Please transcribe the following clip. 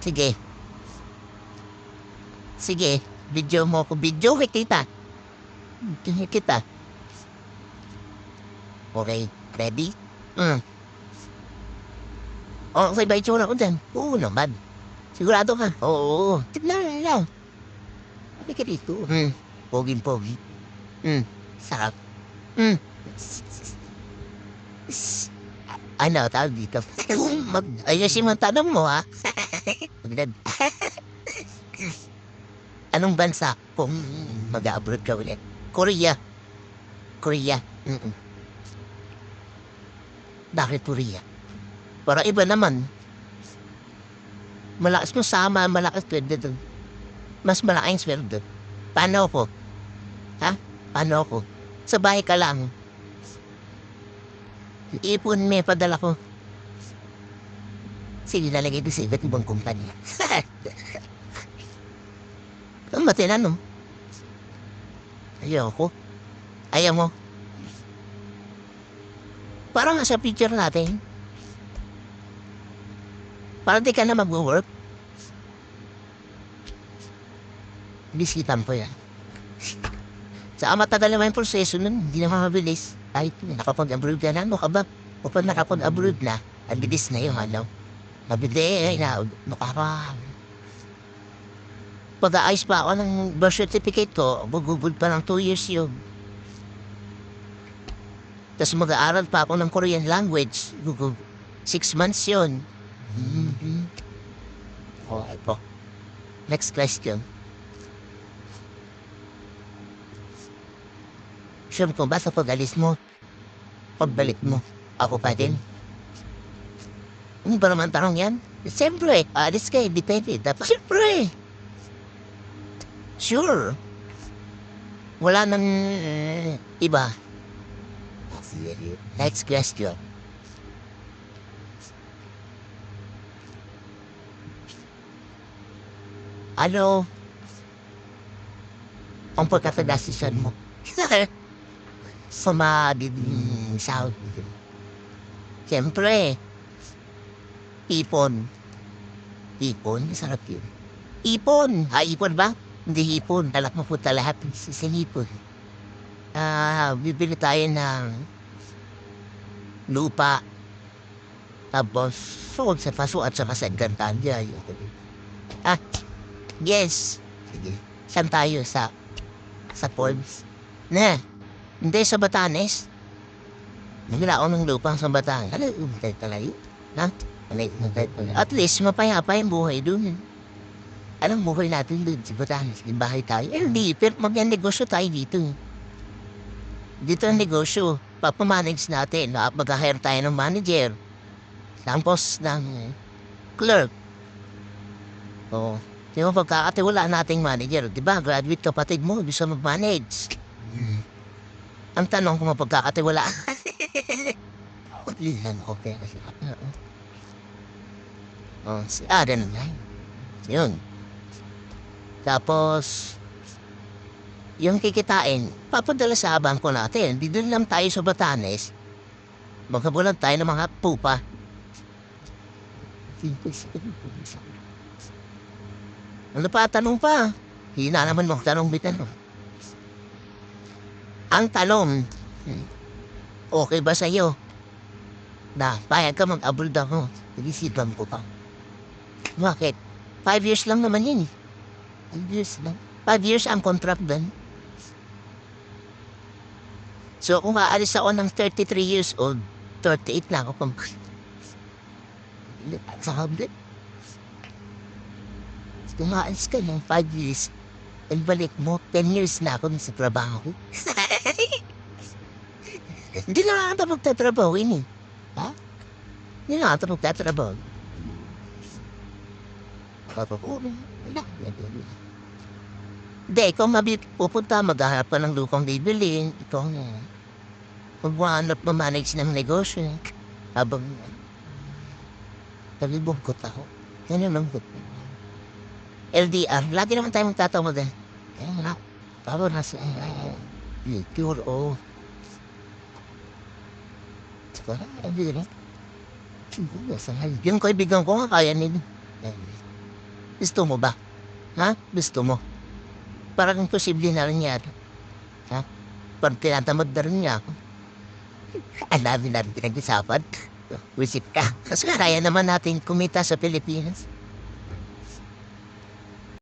Sige. Sige. Video mo ko. Video kita. Kita. Okay. Ready? Okay ba itsura ko dyan? Oo naman. Sigurado ka? Oo. Tignan lang. Halika dito. Poging-pogi. Sarap. Ano, tawag dito? Ayusin mo ang tanong mo, ha? Anong bansa kung mag-abroad ka ulit? Korea. Korea. Bakit Korea? Para iba naman. Malakas mo sama, malakas sweldo doon. Mas malaking sweldo. Paano ako? Ha? Paano ako? Sa bahay ka lang. Ipon may padala ko. Sige, lalagay ko sa iba't ibang kumpanya. Ang matinan, no? Ayaw ko. Ayaw mo. Parang sa picture natin. Parang di ka na mag-work. Bisitan po yan. Saka matagal naman yung proseso nun, hindi naman mabilis. Kahit nakapag-abroad ka na, ano ka ba? O pag nakapag-abroad na, abilis na yung ano. Mabilis na, pag-aayos pa ako ng birth certificate ko, magugod pa ng 2 years yun. Tapos mag-aaral pa ako ng Korean language, 6 months yun. Okay po. Next question. Sure ko ba sa pag-alis mo, pagbalik mo, ako pa din? Ano ba naman tanong yan? Siyempre, alis ka, depende. Dapat siyempre. Sure. Wala nang iba. Next question. Ano ang pagkakadasisyon mo? Sumadin South. Siyempre, ipon. Ipon? Sarap yun. Ipon! Ipon ba? Hindi ipon. Talak mo po lahat sa ipon. Bibili tayo ng lupa. Tapos, sold sa paso at saka sa Encantadia. Yes. Sige. Saan tayo? Sa Forbes? Na. Hindi, sa Batanes. Nagila ako ng lupa sa Batanes. Ano yung talayo? Ha? At least, mapayapa yung buhay dun. Anong buhay natin dun sa Batanes? May bahay tayo. Hindi, pero mag-negosyo tayo dito. Dito ang negosyo. Papamanage natin. Mag-hire tayo ng manager. Tapos ng clerk. Oo. Yung pagkakatiwala nating manager, di ba? Graduate kapatid mo, gusto mag-manage. Ang tanong kung mapagkakatiwala. Ilan ako pera siya. Si Aden na. Yun. Tapos, yung kikitain, papadala sa bangko natin. Di doon lang tayo sa Batanes. Magkabulan tayo ng mga pupa. Ano pa? Tanong pa. Hina naman mo. Tanong bitan mo. Ang tanong, okay ba sa'yo? Na, payag ka mag-abroad ako. Nag-isipan ko pa. Bakit? 5 years lang naman yun. 5 years lang. 5 years ang contract din. So, kung aalis ako ng 33 years old, 38 na ako. Sa hablit. Kung aalis ka ng 5 years, balik mo, 10 years na ako sa trabaho. Hindi na ata magtatrabaho ini. Ha? Hindi na ata magtatrabaho. Hindi, ikaw pupunta, maghahanap ka ng lupang bibilin. Ikaw nga. Maghanap mamanage ng negosyo. Habang talibungkot ako. Yan yung langkot. LDR, lagi naman tayo magtatawa din. Kaya nga, tawag nasa pure o. Parang, hindi rin. Yung kaibigan ko nga kaya nila. Eh, gusto mo ba? Ha? Gusto mo? Parang imposible na rin yan. Ha? Parang tinatamad na rin niya ako. Ang dami natin pinag-usapan. Wisip ka. Kasi kaya naman natin kumita sa Pilipinas.